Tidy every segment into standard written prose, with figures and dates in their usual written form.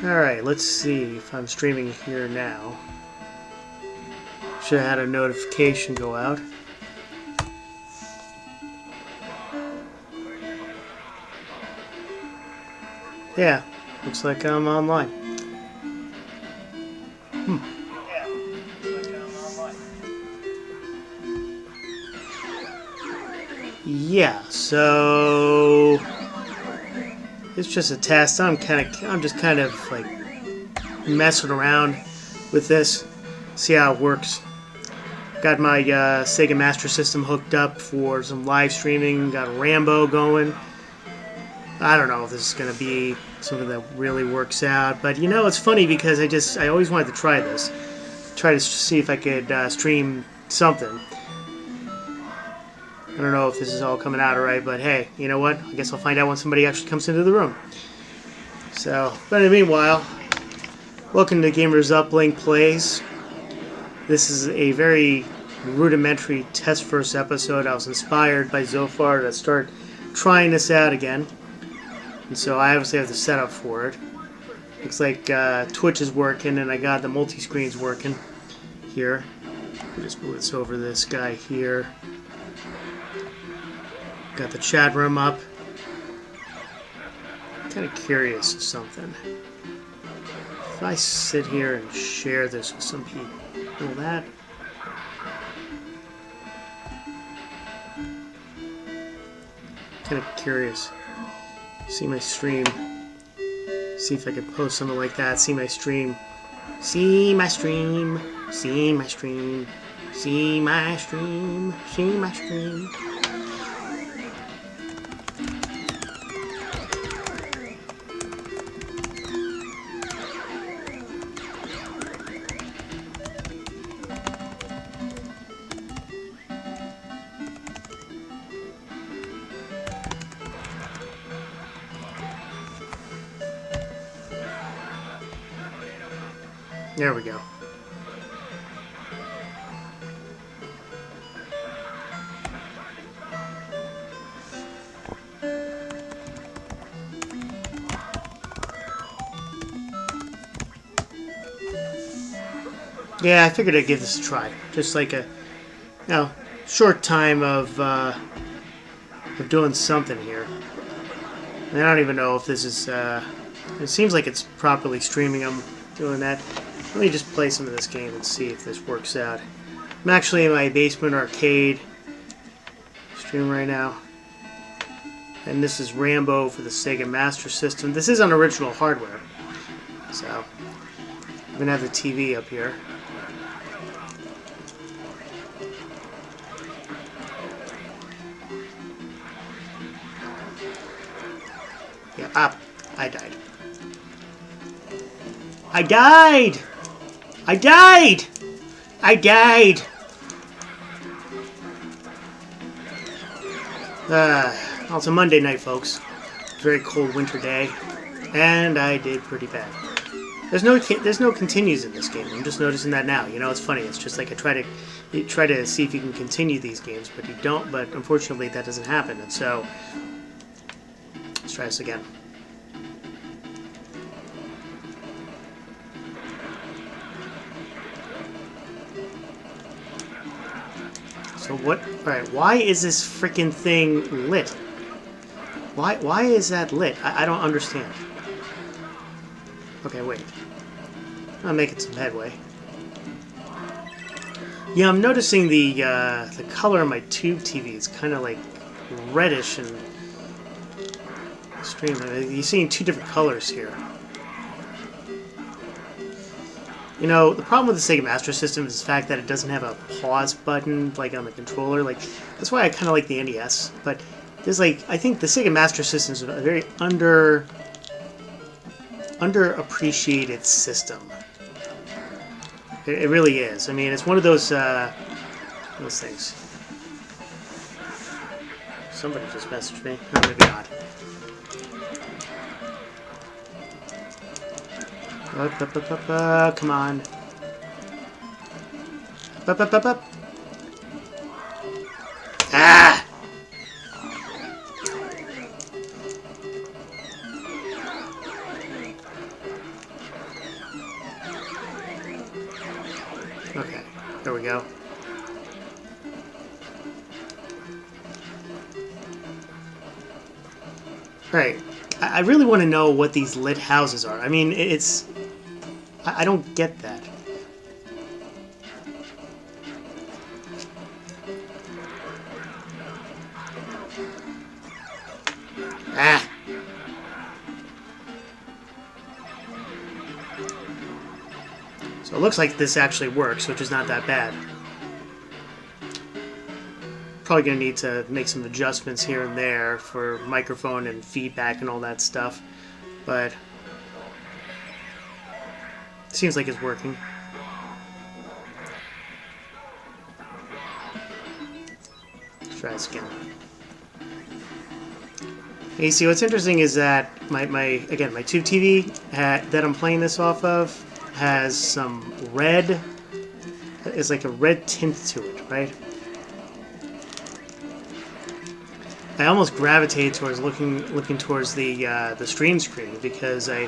Alright, let's see if I'm streaming here now. Should have had a notification go out. Yeah, looks like I'm online. Yeah, so it's just a test. I'm just kind of like messing around with this, see how it works. Got my Sega Master System hooked up for some live streaming. Got Rambo going. I don't know if this is going to be something that really works out, but you know, it's funny because I always wanted to try this. Try to see if I could stream something. I don't know if this is all coming out alright, but hey, you know what? I guess I'll find out when somebody actually comes into the room. So, but in the meanwhile, welcome to Gamers Uplink Plays. This is a very rudimentary test first episode. I was inspired by Zofar to start trying this out again. And so I obviously have the setup for it. Looks like Twitch is working and I got the multi-screens working here. I'll just move this over this guy here. Got the chat room up. Kind of curious of something. If I sit here and share this with some people, will that? Kind of curious. See my stream. See if I could post something like that. See my stream. See my stream. See my stream. See my stream. See my stream. There we go. Yeah, I figured I'd give this a try. Just like a, short time of doing something here. And I don't even know if this is, it seems like it's properly streaming. I'm doing that. Let me just play some of this game and see if this works out. I'm actually in my basement arcade stream right now. And this is Rambo for the Sega Master System. This is on original hardware. So, I'm going to have the TV up here. Yeah, I died. I died! I died! I died! Well, it's a Monday night, folks. Very cold winter day. And I did pretty bad. There's no continues in this game. I'm just noticing that now. You know, it's funny. It's just like you try to see if you can continue these games, but you don't. But unfortunately, that doesn't happen. And so, let's try this again. So what? Alright, why is this freaking thing lit? Why is that lit? I don't understand. Okay, wait. I'm making some headway. Yeah, I'm noticing the color of my tube TV is kind of like reddish and stream. You're seeing two different colors here. You know, the problem with the Sega Master System is the fact that it doesn't have a pause button like on the controller. Like, that's why I kind of like the NES. But there's like, I think the Sega Master System is a very underappreciated system. It really is. I mean, it's one of those things. Somebody just messaged me. Oh, maybe not. Come on. Up. Ah! Okay, there we go. Alright, I really want to know what these lit houses are. I mean, it's... I don't get that. Ah! So it looks like this actually works, which is not that bad. Probably going to need to make some adjustments here and there for microphone and feedback and all that stuff, but it seems like it's working. Let's try this again. And you see, what's interesting is that my tube TV that I'm playing this off of has some red. It's like a red tint to it, right? I almost gravitated towards looking towards the stream screen because I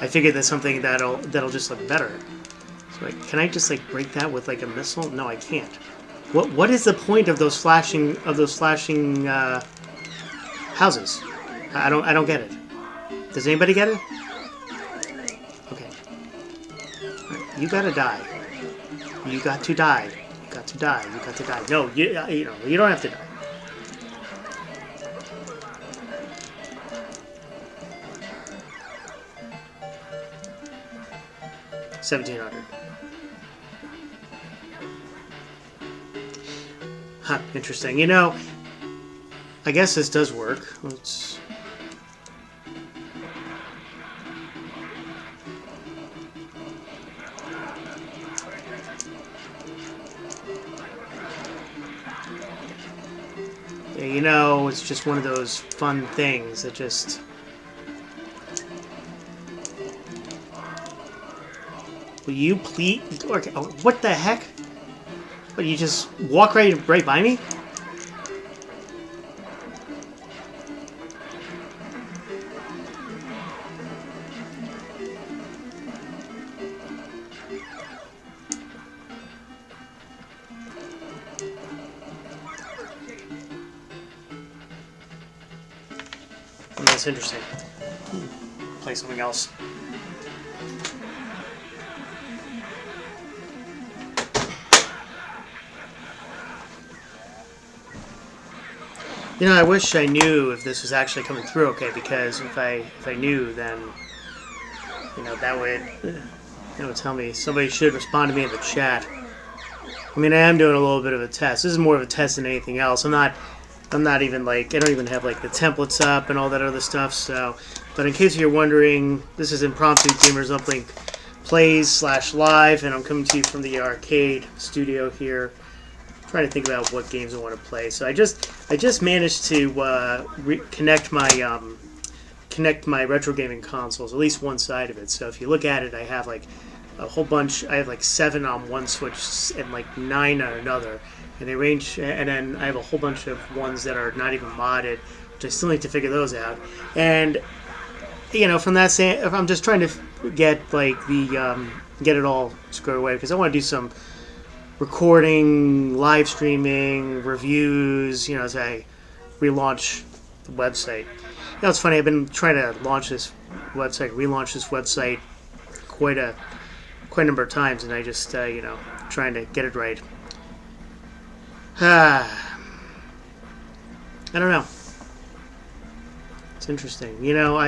figured that's something that'll just look better. So like, can I just like break that with like a missile? No, I can't. What is the point of those flashing houses? I don't get it. Does anybody get it? Okay. Right, you gotta die. You got to die. You got to die. You got to die. No, you don't have to die. $1,700. Huh, interesting. You know, I guess this does work. Let's... Yeah, you know, it's just one of those fun things that just... Will you please... Okay, oh, what the heck? What, you just walk right by me? Oh, that's interesting. Play something else. You know, I wish I knew if this was actually coming through okay, because if I knew, then, you know, that would tell me. Somebody should respond to me in the chat. I mean, I am doing a little bit of a test. This is more of a test than anything else. I'm not even like, I don't even have like the templates up and all that other stuff. So, but in case you're wondering, this is Impromptu Gamers Uplink Plays /live, and I'm coming to you from the arcade studio here. Trying to think about what games I want to play. So I just managed to connect my retro gaming consoles, at least one side of it. So if you look at it, I have like a whole bunch. I have like 7 on one switch and like 9 on another, and they range. And then I have a whole bunch of ones that are not even modded, which I still need to figure those out. And you know, from that standpoint, I'm just trying to get like the get it all squared away because I want to do some recording, live streaming, reviews, you know, as I relaunch the website. You know, it's funny, I've been trying to relaunch this website quite a number of times, and I just, you know, trying to get it right. I don't know. It's interesting. You know,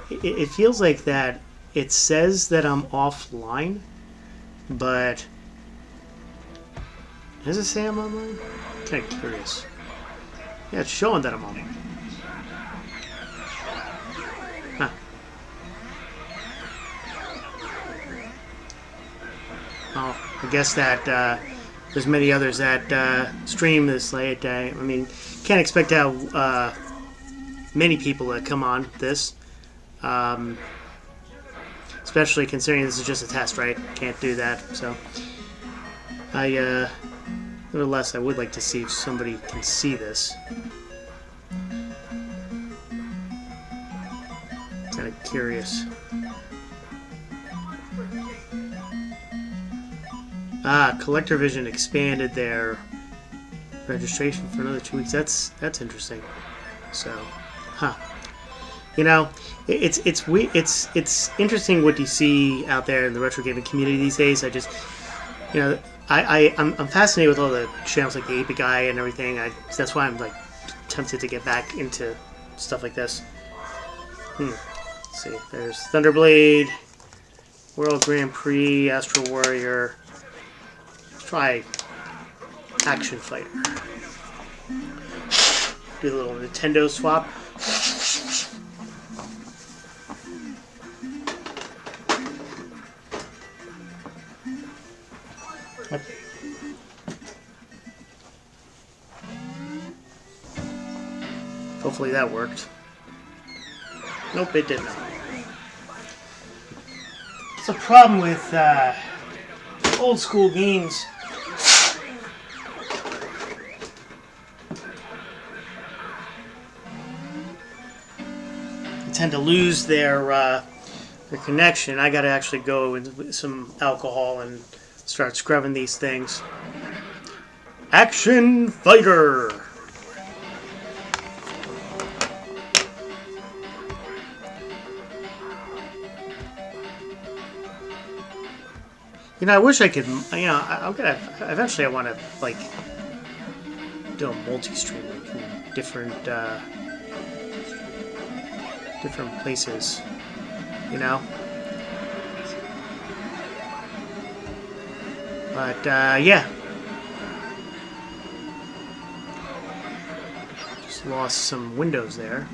it feels like that it says that I'm offline, but does it say I'm online? I'm kind of curious. Yeah, it's showing that I'm online. Huh. Oh, I guess that there's many others that stream this late. I mean, can't expect to have many people that come on this. Especially considering this is just a test, right? Can't do that, so... Nevertheless, I would like to see if somebody can see this. Kind of curious. Collector Vision expanded their registration for another 2 weeks. That's interesting. So, huh? You know, it's interesting what you see out there in the retro gaming community these days. I just, you know, I'm fascinated with all the channels like the 8-Bit Guy and everything. That's why I'm like tempted to get back into stuff like this. Let's see, there's Thunderblade, World Grand Prix, Astro Warrior. Let's try Action Fighter. Do a little Nintendo swap. Hopefully that worked. Nope, it didn't. It's a problem with old school games. They tend to lose their connection. I gotta actually go with some alcohol and start scrubbing these things. Action Fighter! You know, I wish I could. You know, I'm gonna eventually. I want to like do a multi-stream from different places. You know, but yeah, just lost some windows there.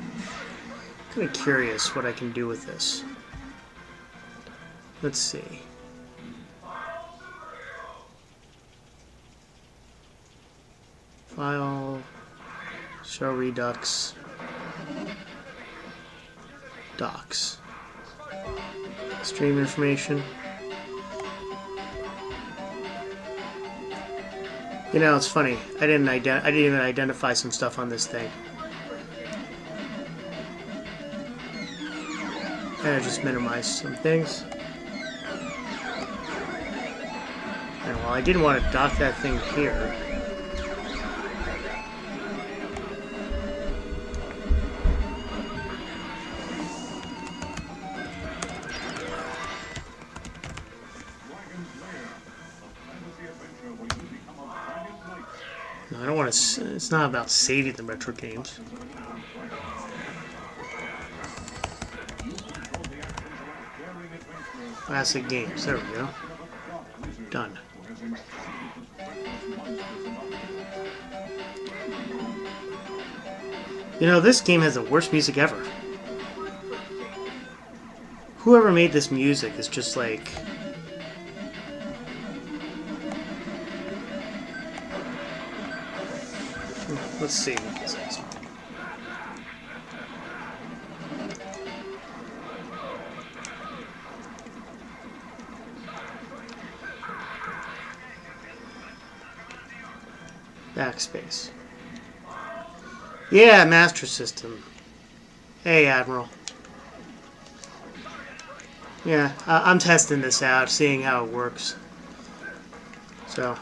Kind of curious what I can do with this. Let's see. File, show Redux, docs, stream information. You know, it's funny. I didn't even identify some stuff on this thing. And I just minimized some things. And while I didn't want to dock that thing here. I don't want to. It's not about saving the retro games. Classic games. There we go. Done. You know, this game has the worst music ever. Whoever made this music is just like. Let's see. Backspace. Yeah, Master System. Hey, Admiral. Yeah, I'm testing this out, seeing how it works. So.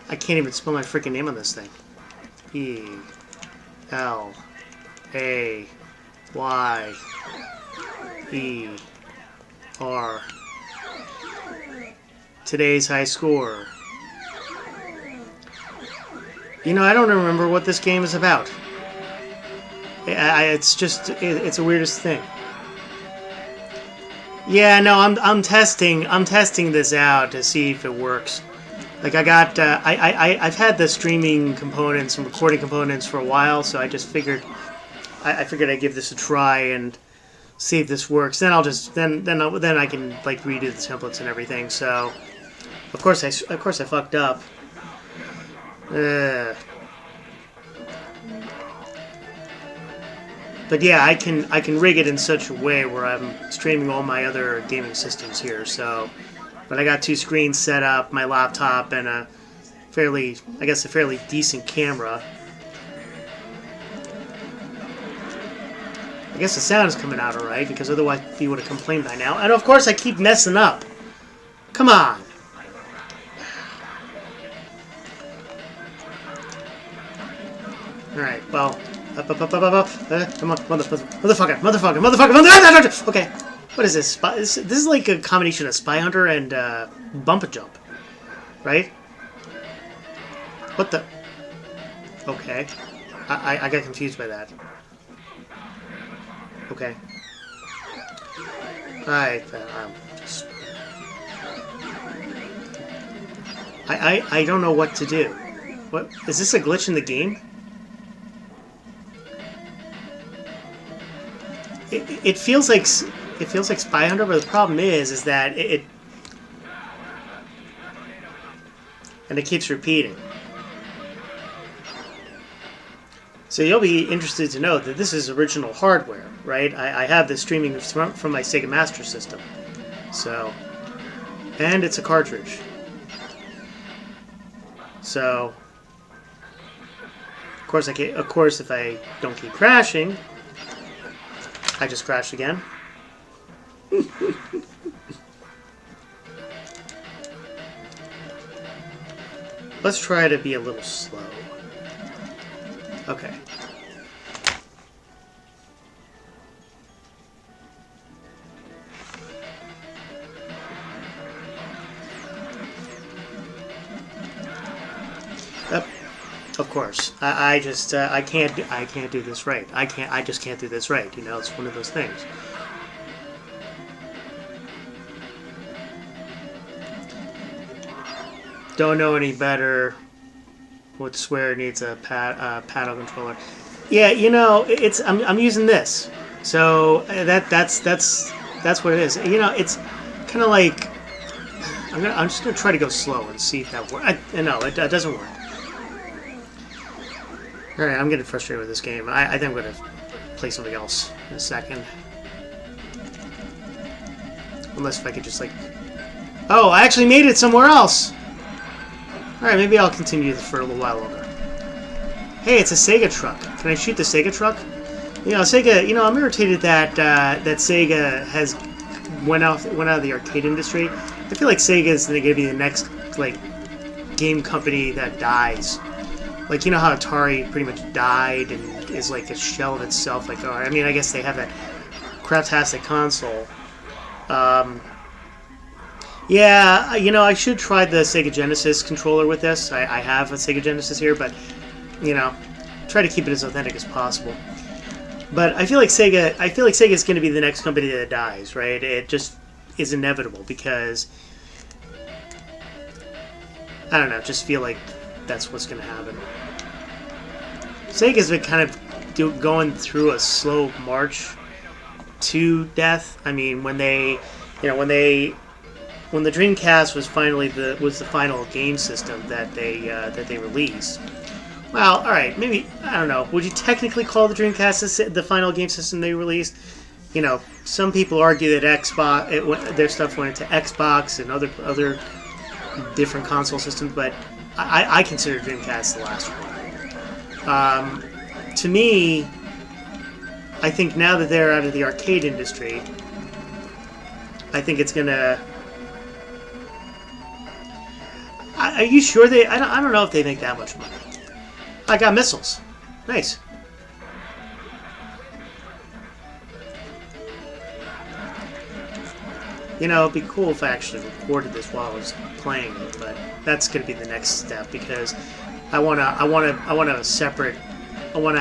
I can't even spell my freaking name on this thing. E-L-A-Y-E-R. Today's high score. You know, I don't remember what this game is about. It's just, it's the weirdest thing. Yeah, no, I'm testing this out to see if it works. Like I got, I've had the streaming components and recording components for a while, so I just figured, I figured I'd give this a try and see if this works. Then I'll just, then I can like redo the templates and everything. So, of course I fucked up. But yeah, I can rig it in such a way where I'm streaming all my other gaming systems here. So. But I got 2 screens set up, my laptop, and a fairly decent camera. I guess the sound is coming out alright, because otherwise you would have complained by now. And of course I keep messing up. Come on. Well, come on, motherfucker. Okay, what is this? This is like a combination of Spy Hunter and Bump and Jump, right? What the? Okay, I got confused by that. Okay. I don't know what to do. What is this, a glitch in the game? It feels like Spy Hunter, but the problem is that it keeps repeating. So you'll be interested to know that this is original hardware, right? I have this streaming from my Sega Master System. So, and it's a cartridge. So, of course, if I don't keep crashing, I just crashed again. Let's try to be a little slow. Okay. Yep. Of course. I can't do this right. I just can't do this right. You know, it's one of those things. Don't know any better. Would swear it needs a paddle controller. Yeah, you know, I'm using this, so that's what it is. You know, it's kind of like I'm just gonna try to go slow and see if that works. No, it doesn't work. All right, I'm getting frustrated with this game. I think I'm gonna play something else in a second, unless if I could just like. Oh, I actually made it somewhere else. Alright, maybe I'll continue this for a little while longer. Hey, it's a Sega truck. Can I shoot the Sega truck? You know, Sega, you know, I'm irritated that that Sega has went out of the arcade industry. I feel like Sega is going to be the next, like, game company that dies. Like, you know how Atari pretty much died and is like a shell of itself. Like, oh, I mean, I guess they have that craptastic console. Yeah, you know, I should try the Sega Genesis controller with this. I have a Sega Genesis here, but, you know, try to keep it as authentic as possible. But I feel like Sega is going to be the next company that dies, right? It just is inevitable because, I don't know, just feel like that's what's going to happen. Sega's been kind of going through a slow march to death. I mean, when the Dreamcast was the final game system that they released. Well, all right, maybe I don't know. Would you technically call the Dreamcast the final game system they released? You know, some people argue that their stuff went into Xbox and other different console systems, but I consider Dreamcast the last one. To me, I think now that they're out of the arcade industry, I think it's gonna. Are you sure they? I don't know if they make that much money. I got missiles. Nice. You know, it'd be cool if I actually recorded this while I was playing it, but that's going to be the next step because I want to have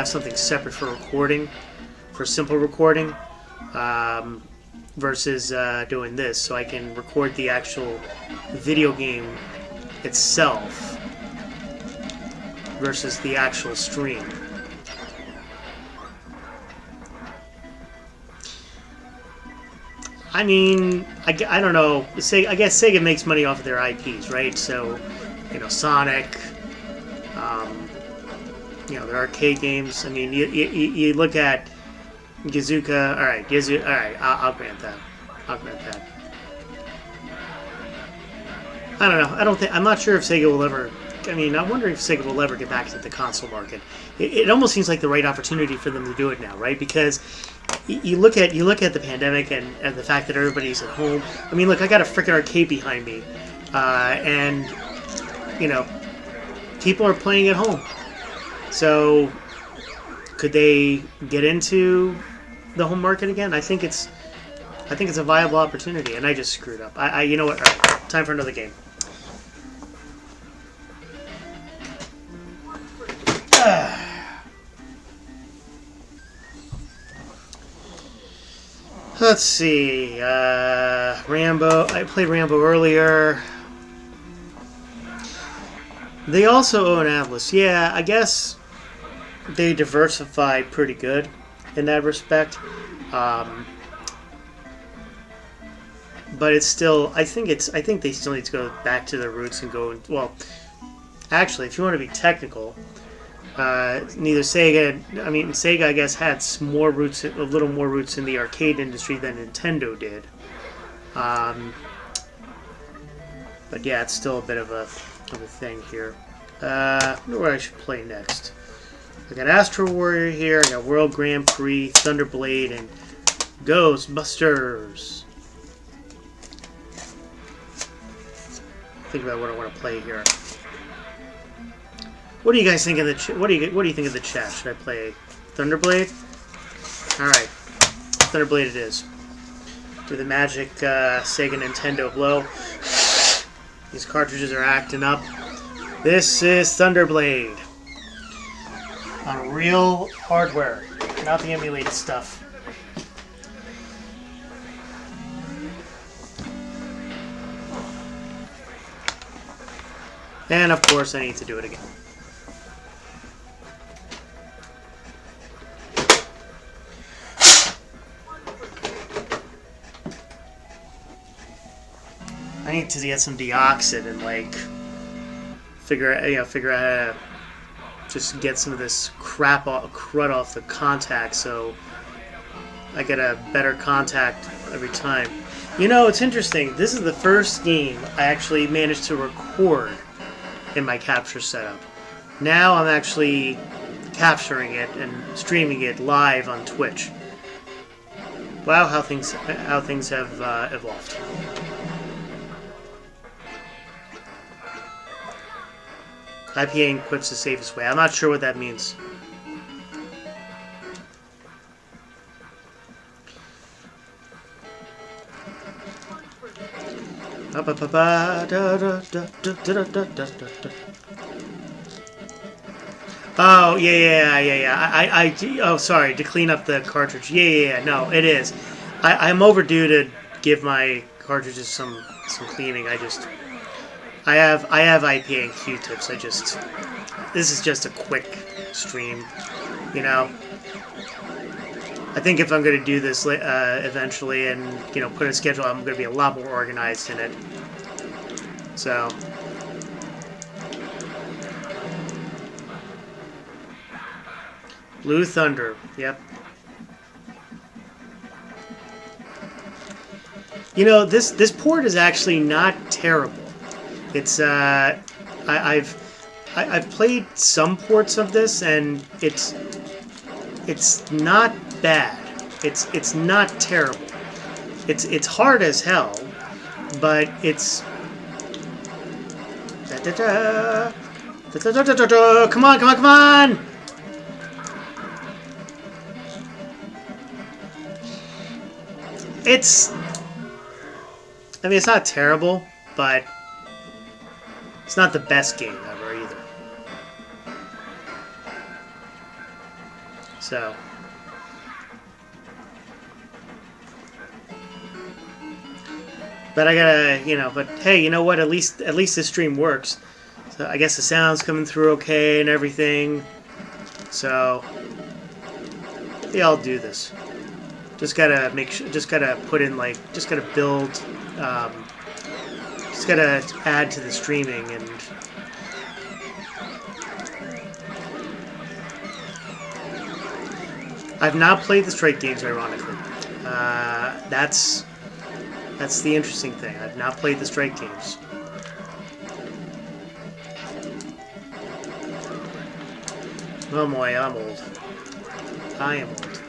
something separate for recording, for simple recording, versus doing this, so I can record the actual video game itself versus the actual stream. I mean, I don't know. I guess Sega makes money off of their IPs, right? So, you know, Sonic, you know, their arcade games. I mean, you look at Gazooka. All right, I'll grant that. I don't know. I'm not sure if Sega will ever. I mean, I'm wondering if Sega will ever get back to the console market. It almost seems like the right opportunity for them to do it now, right? Because you look at the pandemic and the fact that everybody's at home. I mean, look, I got a freaking arcade behind me, and you know, people are playing at home. So, could they get into the home market again? I think it's a viable opportunity, and I just screwed up. You know what? All right, time for another game. Let's see. Rambo. I played Rambo earlier. They also own Atlas. Yeah, I guess they diversify pretty good in that respect. But it's still. I think they still need to go back to their roots and go. Well, actually, if you want to be technical. Neither Sega, Sega, I guess, had more roots, a little more roots in the arcade industry than Nintendo did. But yeah, it's still a bit of a thing here. I wonder what I should play next. I got Astro Warrior here, I got World Grand Prix, Thunderblade, and Ghostbusters. Think about what I want to play here. What do you guys think of the what do you think of the chat? Should I play Thunderblade? All right, Thunderblade it is. Do the magic Sega Nintendo blow. These cartridges are acting up. This is Thunderblade on real hardware, not the emulated stuff. And of course, I need to do it again. I need to get some deoxit and like figure out how to just get some of this crud off the contact, so I get a better contact every time. You know, it's interesting. This is the first game I actually managed to record in my capture setup. Now I'm actually capturing it and streaming it live on Twitch. Wow, how things have evolved. IPAing quit's the safest way. I'm not sure what that means. Oh, yeah. Oh, sorry, to clean up the cartridge. Yeah. No, it is. I'm overdue to give my cartridges some cleaning. I have IPA and Q-tips. This is just a quick stream, you know. I think if I'm going to do this eventually and, put a schedule, I'm going to be a lot more organized in it. So. Blue Thunder. Yep. You know, this port is actually not terrible. It's I've played some ports of this, and it's not bad. It's not terrible. It's hard as hell, but it's come on! It's not terrible, but it's not the best game ever either. So. But I gotta, but hey, you know what? At least this stream works. So I guess the sound's coming through okay and everything. So yeah, I'll do this. Just gotta make sure. Just gotta put in just gotta build. Just gotta add to the streaming and. I've not played the straight games, ironically. That's the interesting thing. I've not played the straight games. Oh boy, I'm old. I am old.